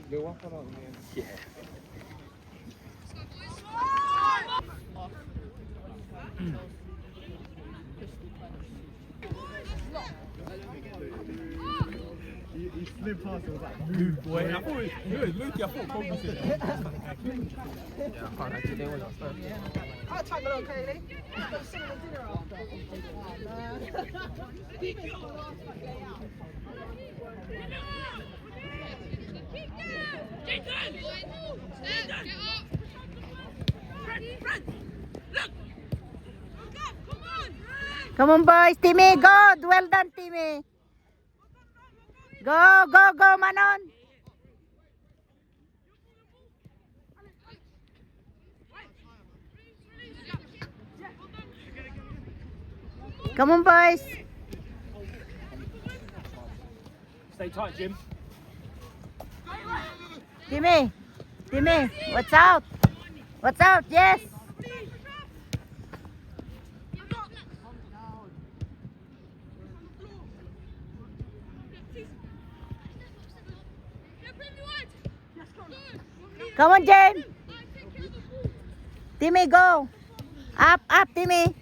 Little one for that, man. Yeah. He slid past it, was like, move, boy. I thought it was Luke, I thought Kobe said Yeah, I can't actually do what I was supposed to. I'll tag along, Kaylee. Go sing the dinner after. Come on, boys. Timmy, go. Well done, Timmy. Go, go, go, Manon. Come on, boys. Stay tight, Jim. Timmy, Timmy, what's out? What's out? Yes. Come on, James. Timmy, go. Up, up, Timmy.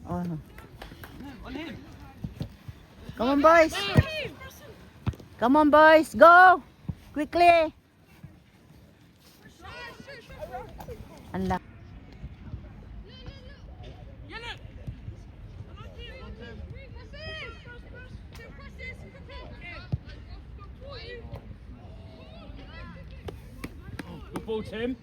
Oh. Come on, boys. Come on, boys. Go. Quickly. Allah. Good ball, Tim.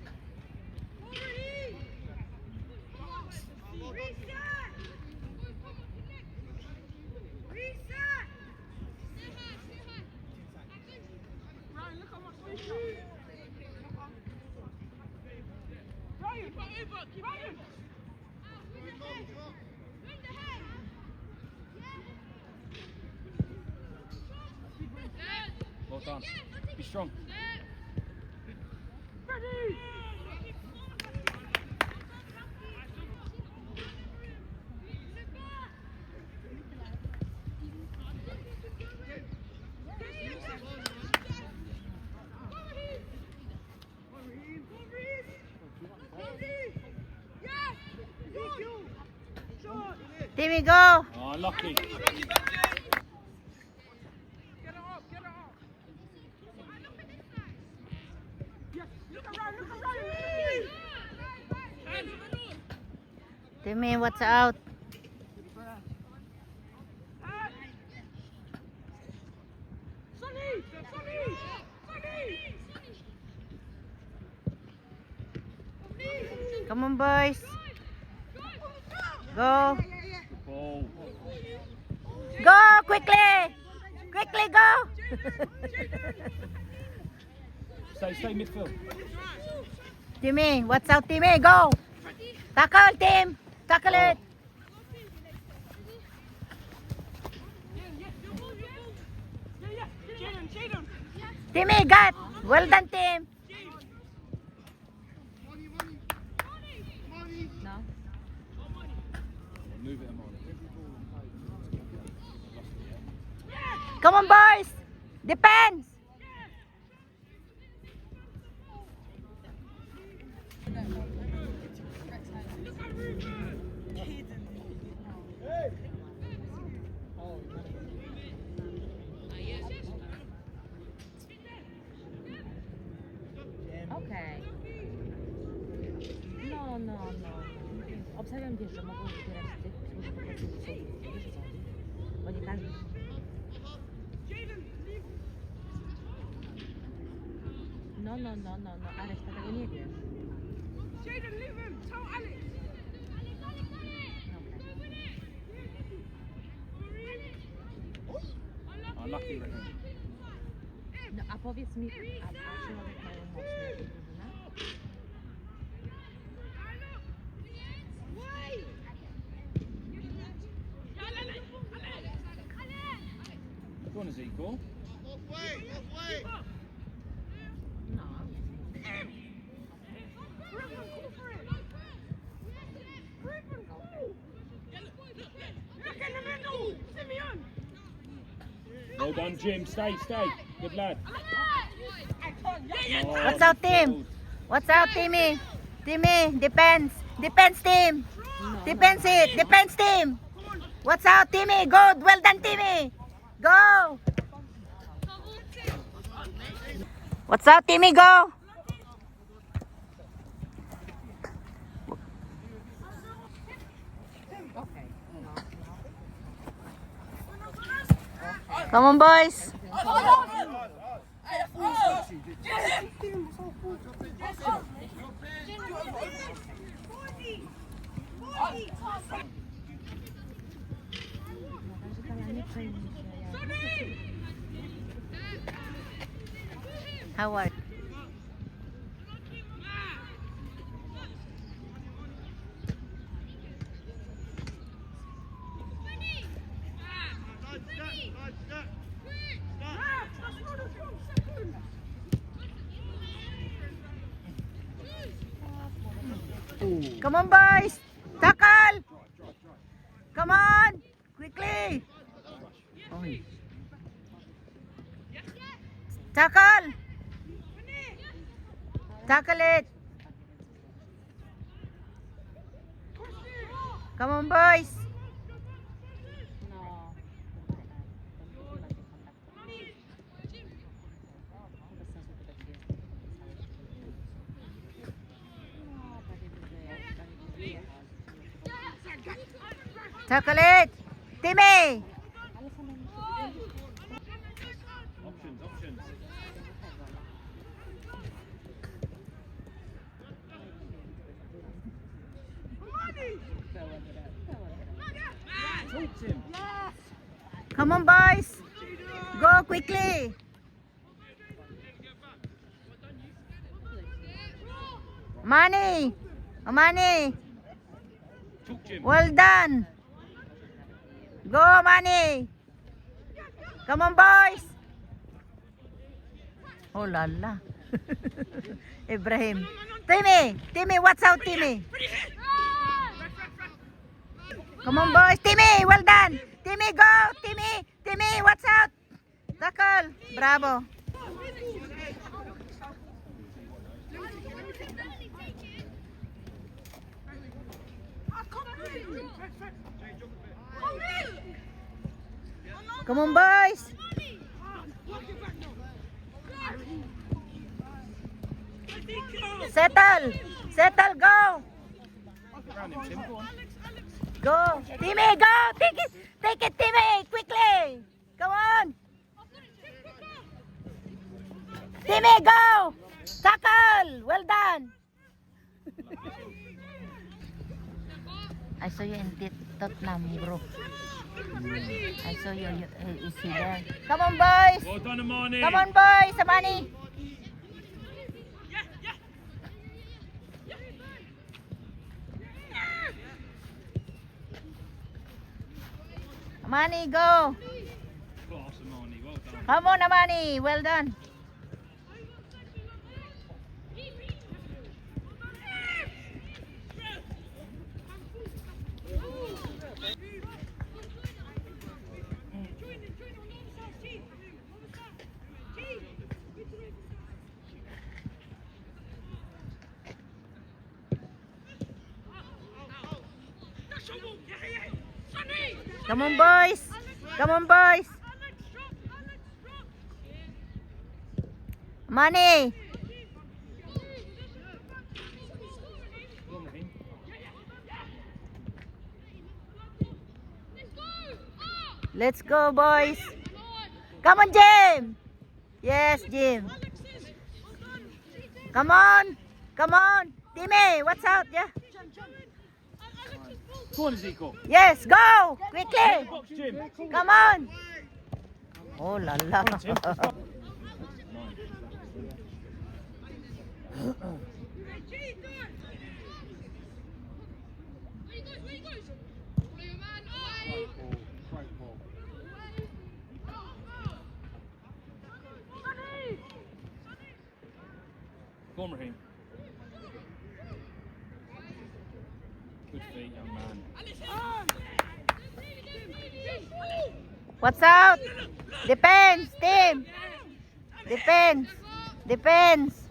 Well done. Be strong. Timmy, go. Oh, lucky. Timmy, what's out? Come on, boys. Go. Ball. Go, quickly. Quickly, go. Stay midfield. Timmy, what's out, Timmy? Go. Tackle, Tim. Tackle it. Timmy, got. Well done, Tim. No. Move it, Amon. Come on, boys. Depends. Okej. No. Obstawiam wiesz, że mogą wybierać tych, którzy po prostu są wyrzuconi. Bo nie każdy... No, a reszta tego nie wie. Oh, lucky, Raheem. No a powiedz mi, a środek mają mocny drużyna? Go on, Ezekiel. No. Well done, Jim. Stay. Good lad. What's out, team? What's out, Timmy? Timmy, defense. Defense team. Defense it. Defense team. What's out, Timmy? Good. Well done, Timmy. Go. What's out, Timmy? Go. Come on, boys. Howard. Come on, boys. Tackle. Come on. Quickly. Tackle. Tackle it. Come on, boys. Tackle it. Timmy. Come on, boys. Go quickly. Money. Money. Well done. Go, Money. Come on, boys. Oh, la la. Ibrahim. Timmy. Timmy, what's out, Timmy? Come on, boys. Timmy, well done. Timmy, go. Timmy. Timmy, what's out? Tackle. Bravo. Come on, boys. Settle. Settle, go. Go. Timmy, go. Take it. Take it, Timmy. Quickly. Come on. Timmy, go. Tackle. Well done. I saw you in Tottenham, bro. I saw you. You see there. Come on, boys. Well done, Amani. Come on, boys. Amani. Amani, go. Class, Amani. Well done. Come on, Amani. Well done. Come on, boys. Come on, boys. Money. Let's go, boys. Come on, Jim. Yes, Jim. Come on. Come on. Timmy, what's out? Yeah. Go on, Ezekiel. Yes, go. Quickly. Box, Jim. Come on. Oh, la la. Go on, Raheem. Good feet, young man. What's out? Defense, team. Defense. Defense.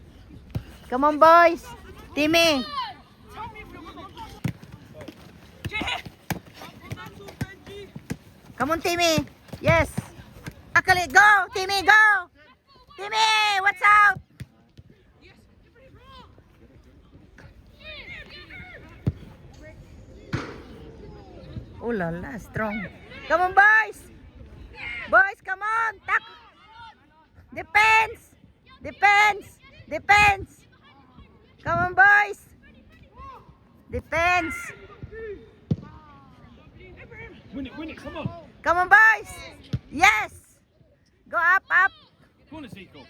Come on, boys. Timmy. Come on, Timmy. Yes. Akali, go. Timmy, go. Timmy, what's out? Oh la la, strong. Come on, boys. Boys, come on. Tak. Defense. Defense. Defense. Come on, boys. Defense. Win it, come on. Come on, boys. Yes. Go up, up. Come on, Ezekiel.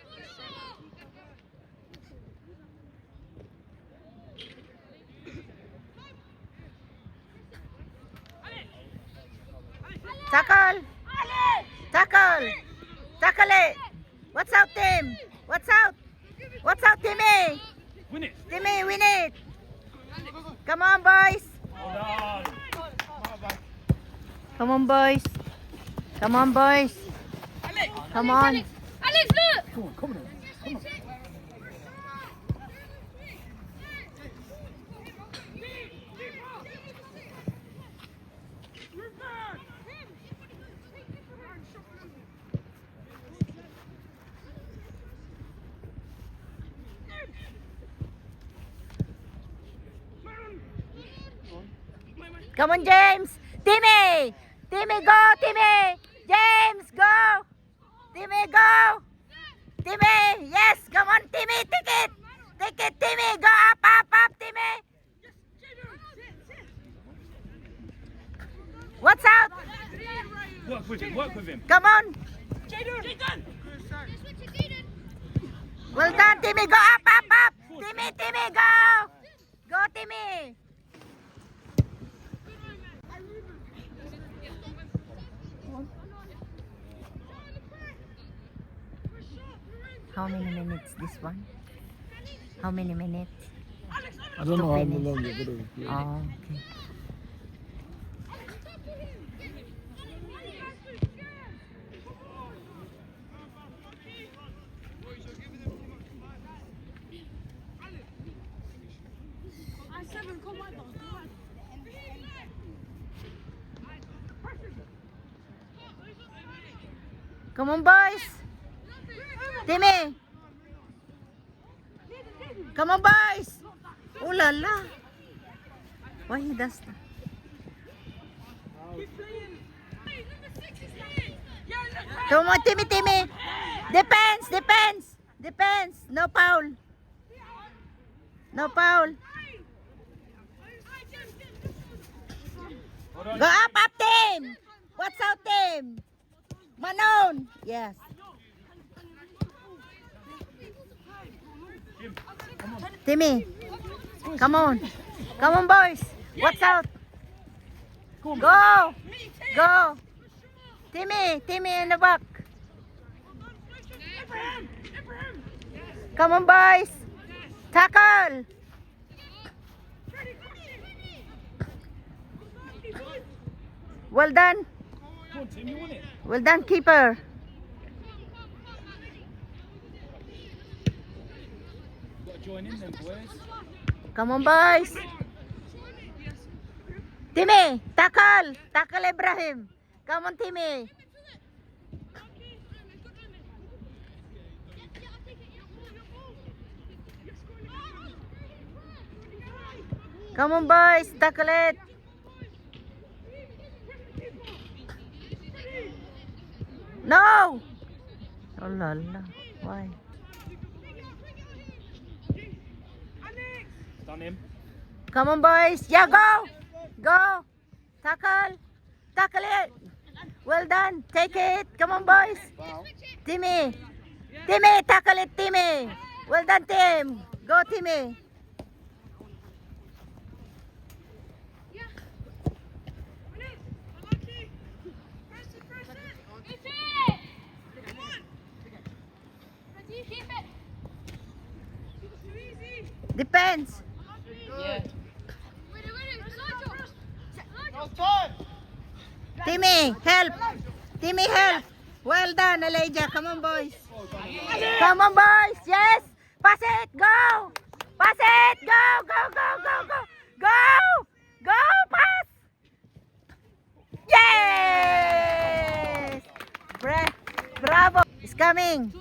Tackle. Tackle. Tackle it. What's out, Tim? What's out? What's out, Timmy? Win it. Timmy, win it. Come on, boys. Well done. Come on, boys. Come on, boys. Come on. Alex, look! Come on, come on. Come on. Come on, James. Timmy. Timmy, go. Timmy. James, go. Timmy, go. Timmy. Yes. Come on, Timmy. Take it. Take it, Timmy. Go up, up, up, Timmy. What's out? Work with him, work with him. Come on. Well done, Timmy. Go up, up, up. Timmy, Timmy, go. Go, Timmy. How many minutes this one? How many minutes? I don't know how finish. long the video is. Oh, okay. Come on, boys. Timmy. Come on, boys. Oh la la. Why he does that? Come on, Timmy, Timmy. Defense, defense, defense. No foul. No foul. Go up, up, team. What's out, team? Manon. Yes. Timmy. Come on. Come on, boys. What's out? Go. Go. Timmy. Timmy in the back. Come on, boys. Tackle. Well done. Come on, Tim, you won it. Well done, keeper. Got to join in then, boys. Come on, boys. Timmy, tackle. Tackle Ibrahim. Come on, Timmy. Come on, boys. Tackle it. No. Oh la la. Why? Done him. Come on, boys. Yeah, go. Go. Tackle. Tackle it. Well done. Take it. Come on, boys. Timmy. Timmy, tackle it, Timmy. Well done, Tim. Go, Timmy. Depends. Timmy, help. Timmy, help. Well done, Elijah. Come on, boys. Come on, boys. Yes. Pass it. Go. Pass it. Go, go, go, go, go. Go. Go, pass. Yes. Bravo. It's coming.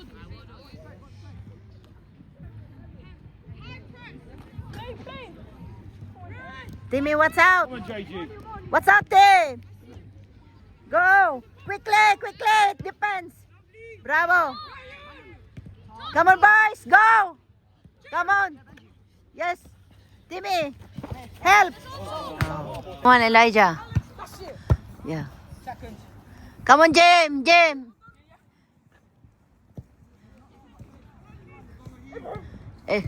Timmy, what's out? Come on, JG. What's out there? Go! Quickly! Quickly! Defense! Bravo! Come on, boys! Go! Come on! Yes! Timmy! Help! Come on, Elijah. Yeah. Come on, Jim! Jim! Eh.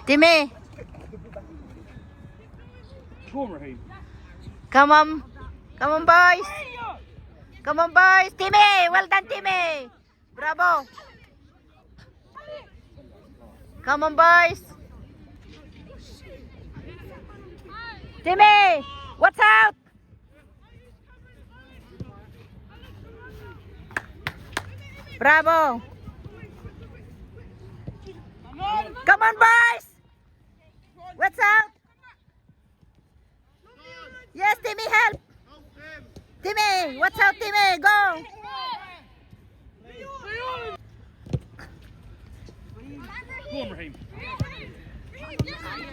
Timmy! Go on, Raheem. Come on. Come on, boys. Come on, boys. Timmy. Well done, Timmy. Bravo. Come on, boys. Timmy. What's out? Bravo. Come on, boys. What's out? Yes, Timmy, help! Timmy, what's up, Timmy? Go! Go on, Raheem.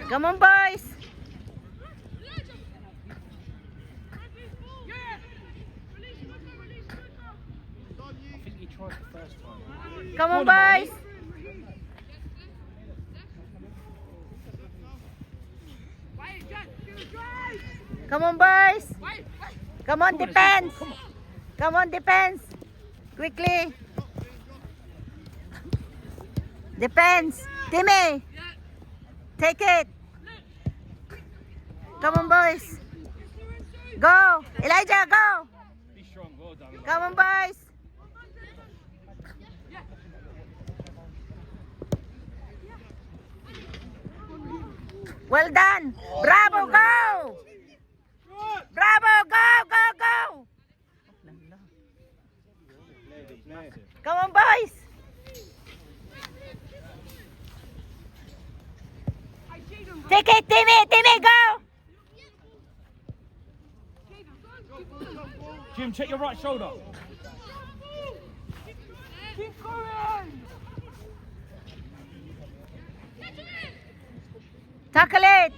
Come on, boys! I think he tried the first time. Come on, boys! Come on, boys! Come on, defense! Come on, defense! Quickly! Defense! Timmy! Take it! Come on, boys! Go! Elijah, go! Be strong. Well done. Come on, boys! Well done! Bravo, go! Bravo, go, go, go! Come on, boys! Take it, Timmy! Timmy, go! Jim, check your right shoulder. Tackle it!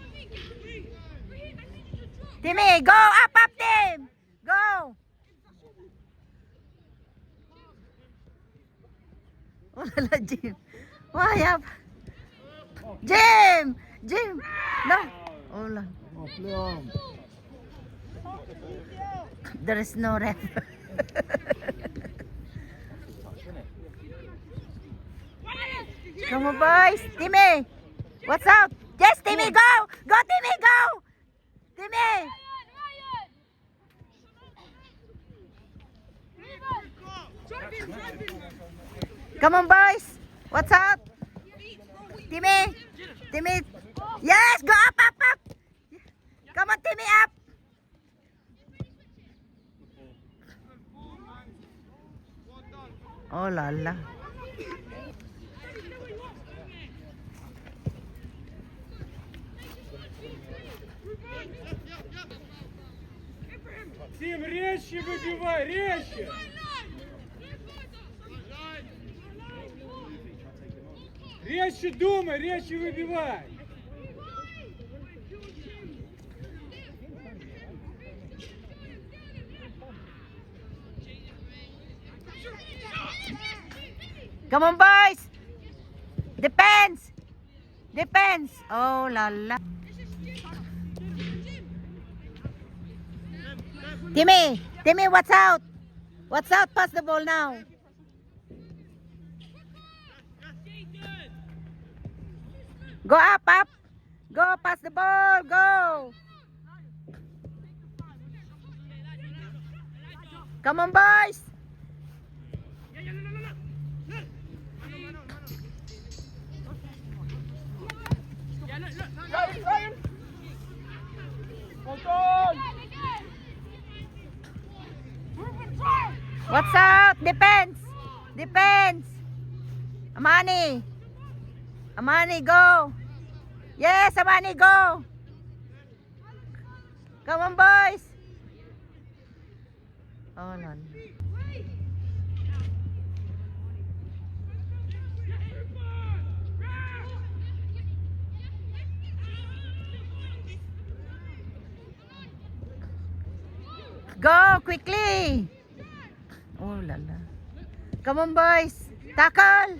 Timmy, go! Up, up, Tim! Go! Wala, Jim. Why up? Jim! Jim! No! Wala. Oh, play on. There is no ref. Come on, boys! Timmy! What's up? Yes, Timmy, go! Go, Timmy, go! Timmy! Come on, boys! What's up? Timmy! Timmy! Yes! Go up, up, up! Come on, Timmy, up! Oh, la la. Тим, резче выбивай, резче! Резче думай, резче выбивай! Come on, boys! Defense! Defense! Oh, la la. Timmy! Timmy, what's out? What's out? Pass the ball now. Go up, up. Go, pass the ball. Go. Come on, boys. What's out? Defense. Defense. Amani. Amani, go. Yes, Amani, go. Come on, boys. Oh, no. Go quickly. Oh la la. Come on, boys. Tackle.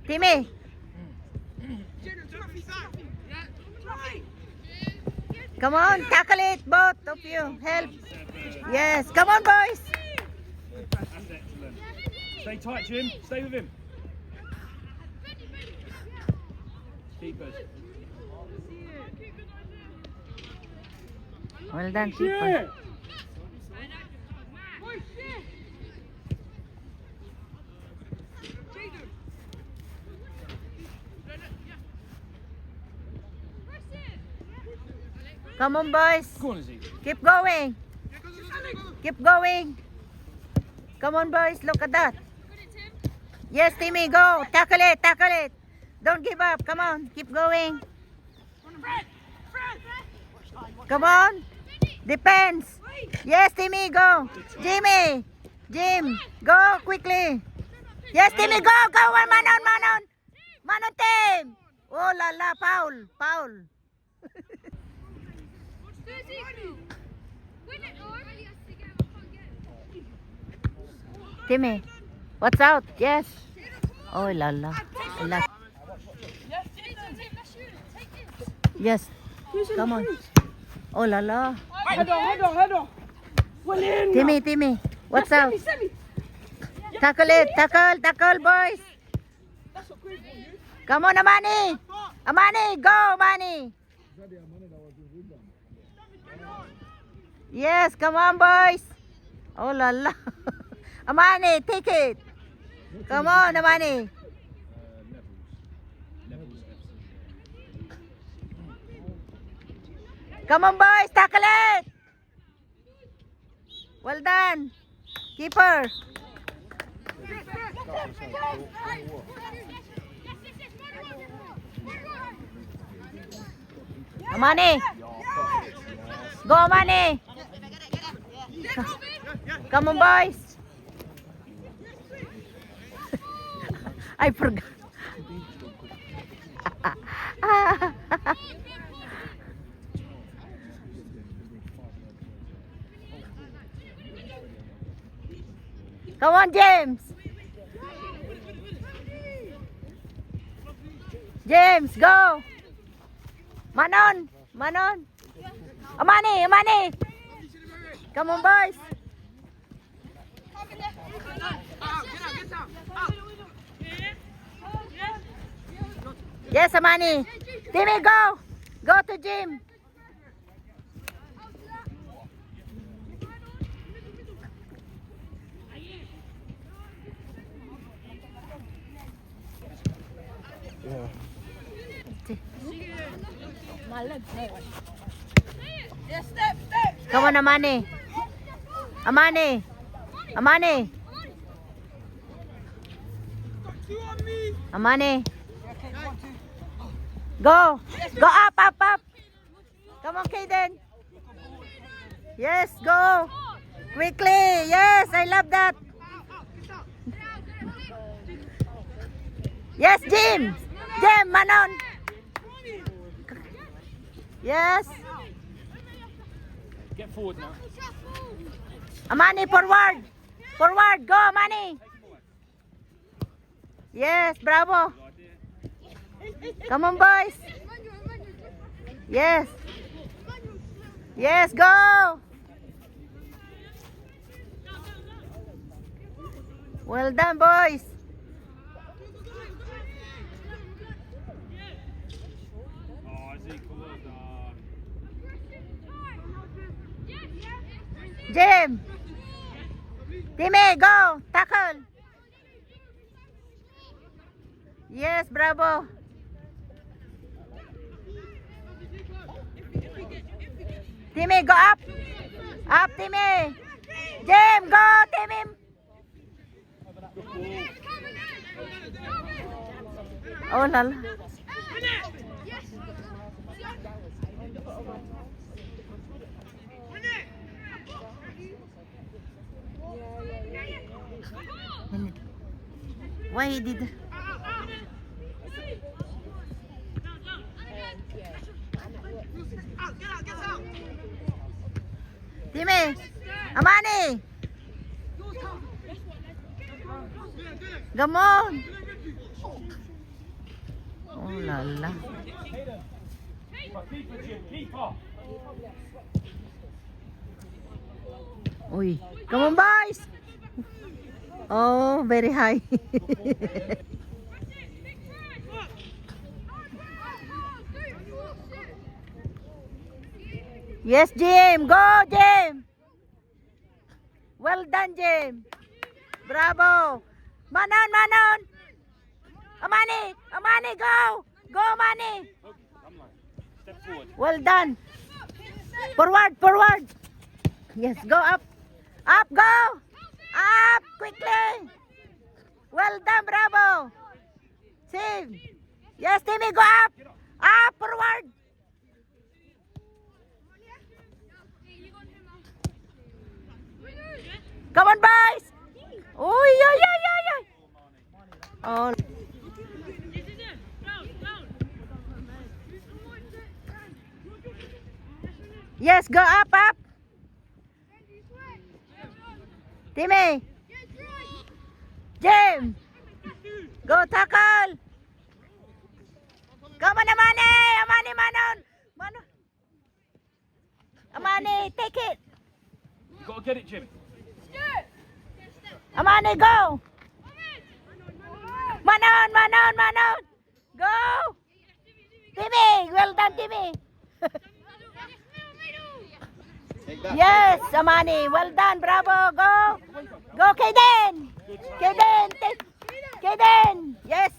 Timmy. Come on, tackle it, both of you. Help. Yes, come on, boys. That's excellent. Stay tight, Jim. Stay with him. Keepers. Well done, keeper. Come on, boys. Keep going. Keep going. Come on, boys. Look at that. Yes, Timmy, go. Tackle it. Tackle it. Don't give up. Come on. Keep going. Come on. Defense. Yes, Timmy, go. Jimmy. Jim, go quickly. Yes, Timmy, go. Go. Man on, man on. Man on, team. Oh, la, la. Foul. Foul. Timmy, what's out? Yes. Oh, la la. La. Yes. Come on. Oh, la la. Head on. Well in. Timmy, Timmy, what's out? Tackle it. Tackle, boys. Come on, Amani. Amani, go, Amani. Yes, come on, boys. Oh, la la. Amani, take it. Come on, Amani. Come on, boys, tackle it. Well done. Keeper. Amani. Go, Amani. Come on, boys. I forgot. Come on, James. James, go. Manon. Amani. Come on, boys. Yes, Amani. Timmy, go. Go to Jim. Come on, Amani. Amani. Go up. Come on, Kaden. Yes, go. Quickly. Yes, I love that. Yes, Jim, Manon. Yes. Get forward now. Amani, forward. Go, Amani. Yes, bravo. Come on, boys. Yes, go. Well done, boys. Jim. Timmy, go. Tackle. Yes, bravo. Timmy, go up. Up, Timmy. Jim, go, Timmy. Oh, lala. Why he did? Timmy, Amani. Come on. Oh la la. Uy, come on boys. Oh, very high. Yes, Jim. Go, Jim. Well done, Jim. Bravo. Manon, Manon. Amani, Amani, go. Go, Amani. Well done. Forward, forward. Yes, go up. Up, go. Up, quickly. Well done, bravo. Save. Yes, Timmy, go up. Up, forward. Come on, boys. Oy, oy, oy, oy, oy. Oh. Yes, go up, up. Timmy. Jim. Go tackle. Come on, Amani. Amani, Manon. Manon. Amani, take it. You gotta get it, Jim. Amani, go. Manon, Manon, Manon. Go. Timmy, well done, Timmy. Yes, Amani, well done, bravo, go. Go, Kaden. Kaden, Kaden, yes.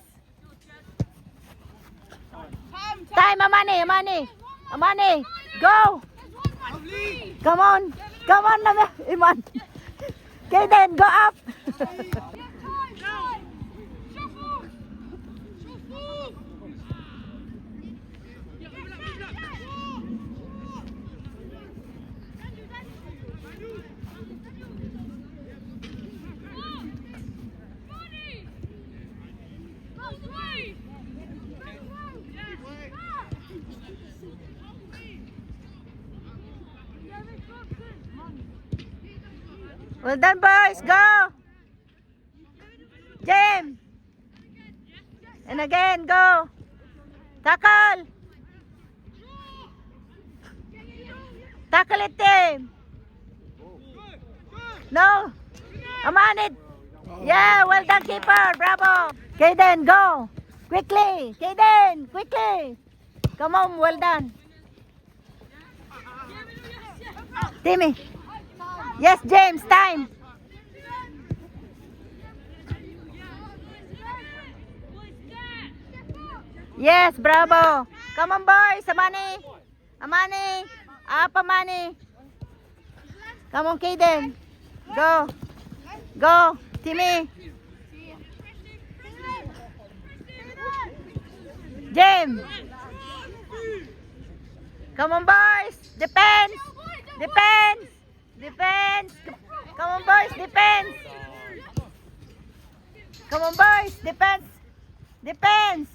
Time, Amani, Amani. Amani, go. Come on, Iman. Kaden, go up. Well done, boys. Go. Jim. And again, go. Tackle. Tackle it, Tim. No. Amani. Yeah, well done, keeper. Bravo. Kaden, go. Quickly. Kaden, quickly. Come on, well done. Timmy. Yes, James, time. Yes, bravo. Come on, boys. Amani. Amani. Up, Amani. Come on, Kaden. Go. Go, Timmy. James. Come on, boys. Defense. Defense. Defense. Come on, boys. Defense. Come on, boys. Defense. Defense.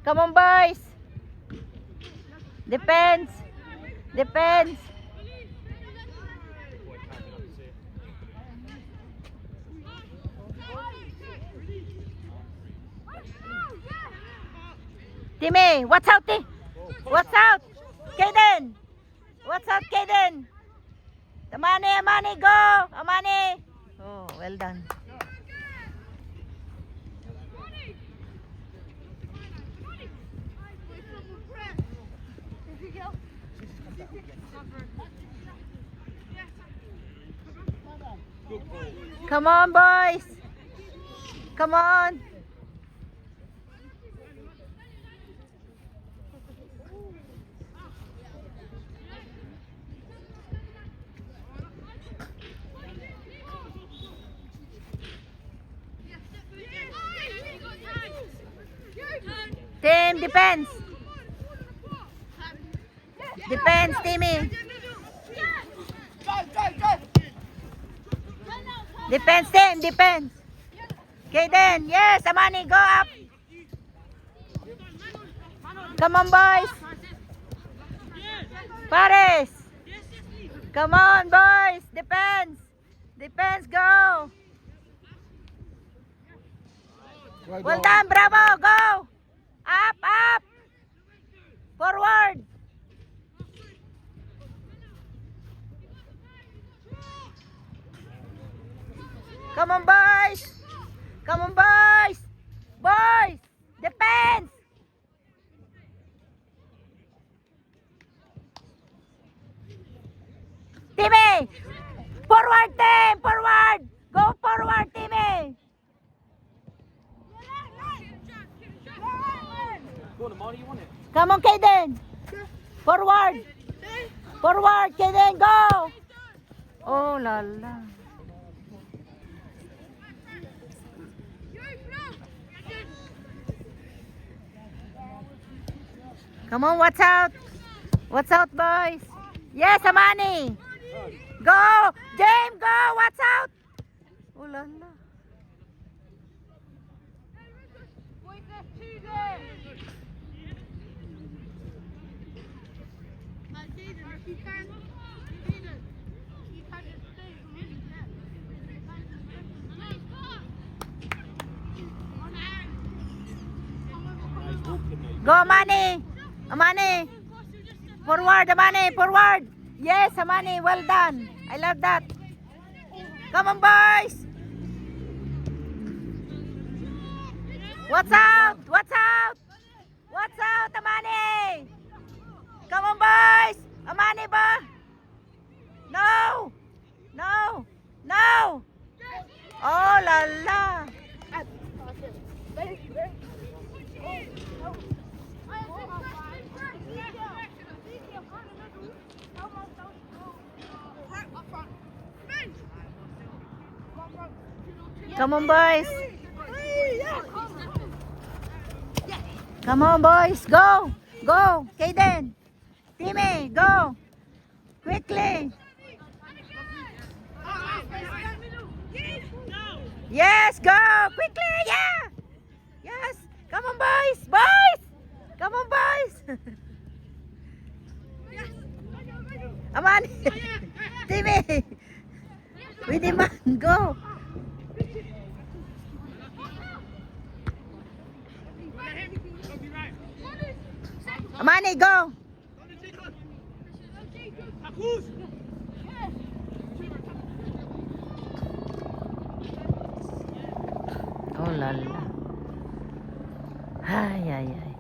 Come on, boys. Defense. Defense. Timmy, what's out, Timmy? What's out? Kaden. What's out, Kaden? Amani, Amani, go. Amani. Oh, well done. Come on, boys. Come on. Team, defense. Defense, Timmy. Defense, team, defense. Kaden, yes, Amani, go up. Come on, boys. Paris. Come on, boys. Defense. Defense, go. Well done, bravo, go. Up, up. Forward. Come on, boys. Come on, boys. Boys, defense. Timmy. Forward, team. Forward. Go forward, Timmy. Come on, Kaden. Forward. Forward, Kaden, go. Oh, la la. Come on, watch out. Watch out, boys. Yes, Amani. Go. James, go. Watch out. Oh, la la. Go, Amani. Amani. Forward, Amani. Forward. Yes, Amani. Well done. I love that. Come on, boys. Watch out. Watch out. Watch out, Amani. Come on, boys. Amani ba? No. No. No. Oh, la la. Come on, boys. Come on, boys. Go. Go. Kaden. Timmy, go. Quickly. Yes, go. Quickly. Yeah. Yes. Come on, boys. Boys. Come on, boys. Aman. Timmy. We demand. Go. Amani, go. Oh la la. Ay, ay, ay.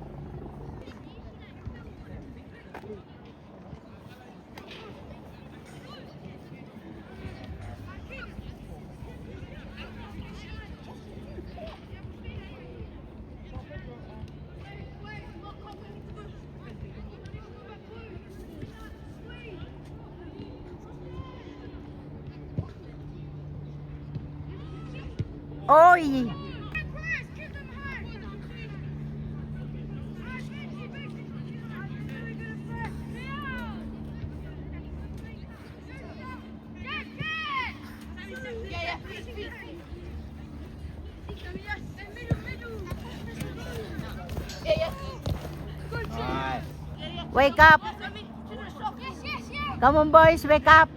Oi! Wake up! Come on, boys, wake up!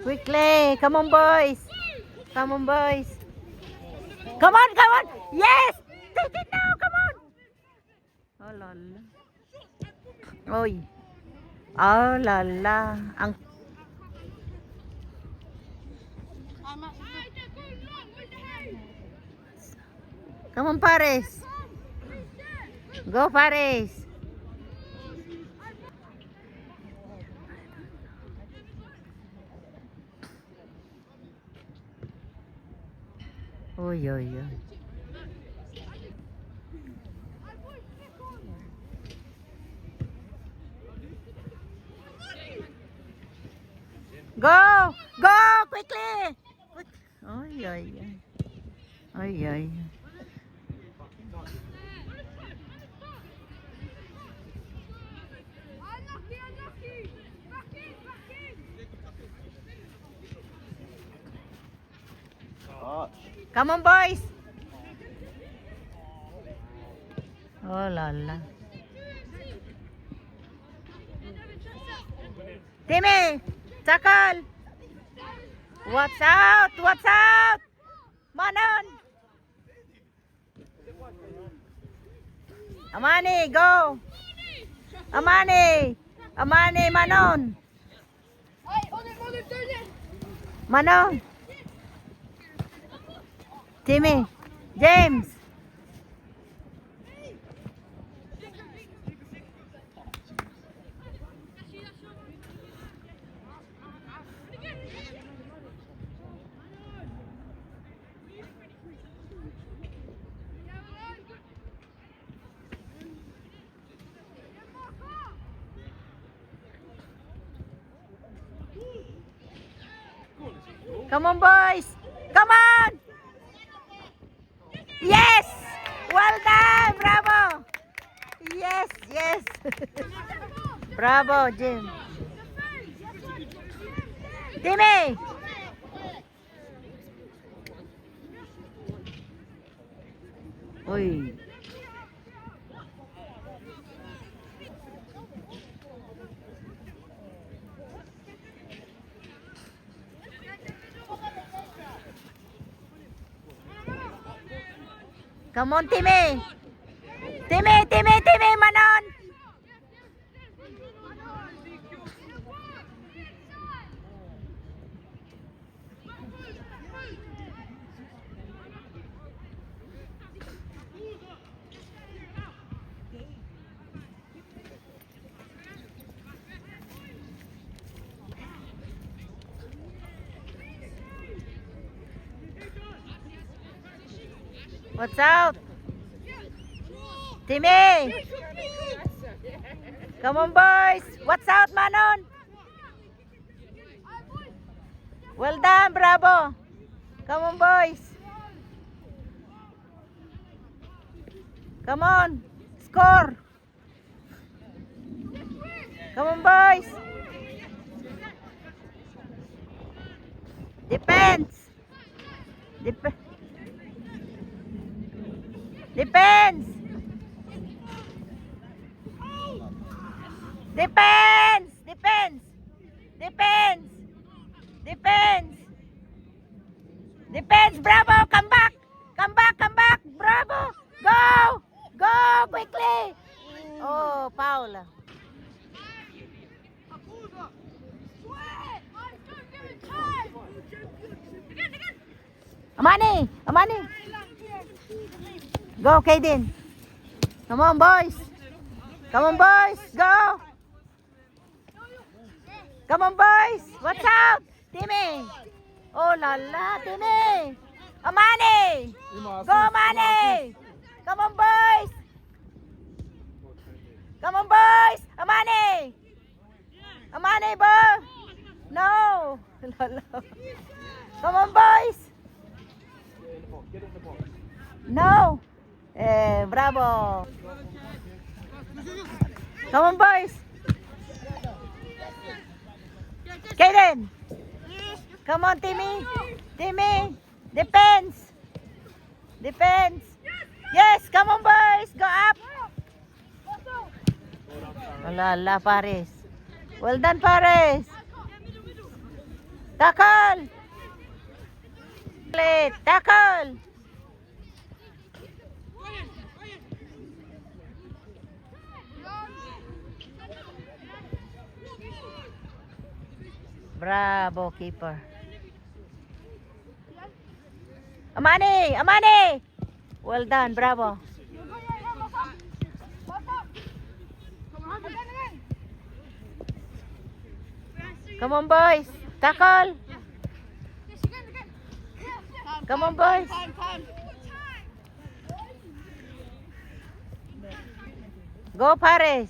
Quickly, come on boys. Come on boys. Come on, come on. Yes! Take it now, come on. Oh lala. Oy. Oh lala. Ang Come on, Paris. Go, Paris. Oy, oy, oy. Go! Go! Quickly! Oy, oy, oy. Oy, oy. Come on, boys. Oh la la. Timmy, tackle. Watch out, watch out. Manon. Amani, go. Amani. Amani, Manon. Manon. Timmy, James. Come on, boys. Come on. Yes! Well done! Bravo! Yes, yes. Bravo, Jim. Timmy! Uy. Come on, Timmy! Timmy, Timmy, Timmy, Manon! What's out? Timmy! Come on, boys! What's out, Manon? Well done, bravo! Come on, boys! Come on! Score! Come on, boys! Defense! Defense! Defense! Defense! Defense! Defense! Defense! Defense! Bravo! Come back! Come back! Come back! Bravo! Go! Go! Quickly! Oh, Paula. Amani! Amani! Go, Kaden. Come on, boys. Come on, boys. Go. Come on, boys. What's out? Timmy. Oh, la la, Timmy. Amani. Go, Amani. Come on, boys. Come on, boys. Amani. Amani, bro. No. Come on, boys. No. Bravo. Come on, boys. Kaden. Come on, Timmy. Timmy. Defense. Defense. Yes, come on, boys. Go up. Wala, Paris. Well done, Paris. Tackle. Tackle. Bravo, keeper. Amani, Amani. Well done, bravo. Come on, boys. Tackle. Come on, boys. Go, Paris.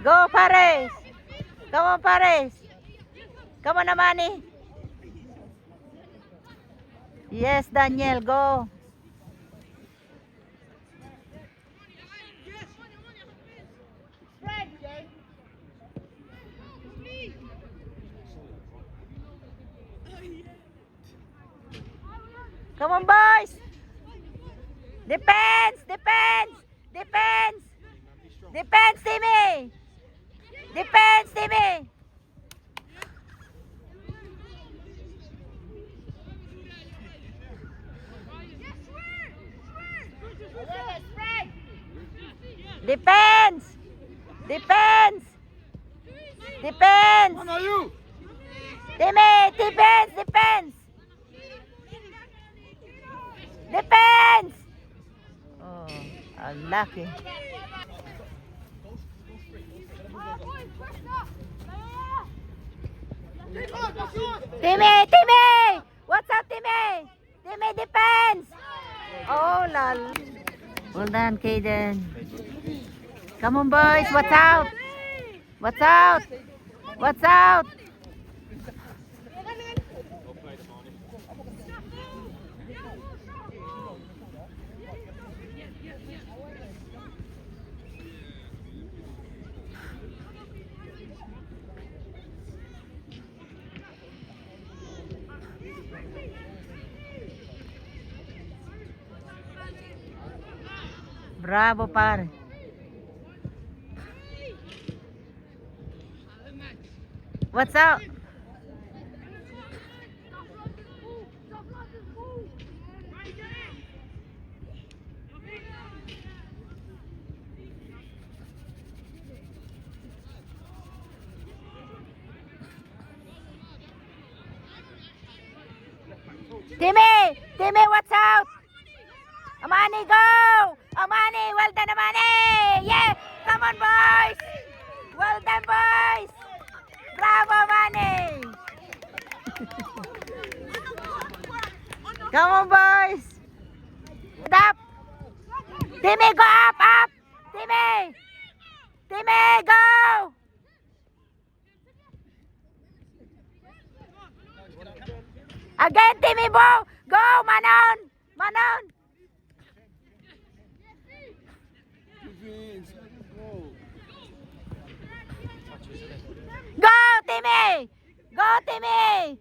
Go, Paris. Come on, Paris. Come on, Amani. Yes, Daniel, go. Come on, boys. Defense, defense, defense. Defense, Timmy. Defense, Timmy. Defense. Defense. Defense. What are you? Timmy, defense, defense. Defense. Oh, unlucky. Timmy, Timmy. What's up, Timmy? Timmy, defense. Oh, lol. Well done, Kaden. Come on, boys. What's out? What's out? What's out? Bravo, pare. What's up? Timmy! Timmy, what's out? Amani, go! Amani, well done, Amani! Yeah! Come on, boys! Well done, boys! Bravo, Amani! Come on, boys! Up! Timmy, go up, up! Timmy! Timmy, go! Again, Timmy, go! Go, Manon! Manon! Go, Timmy! Go, Timmy!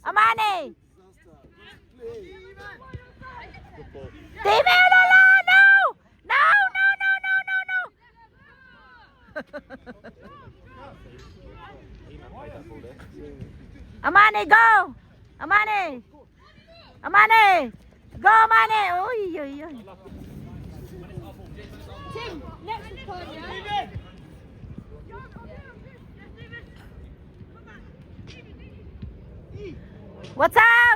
Amani! Timmy, no, no, no! No, no, no, no, no, no! Amani, go! Amani! Amani! Go, Amani! Uy, uy, uy. Tim, next one, yeah? What's up?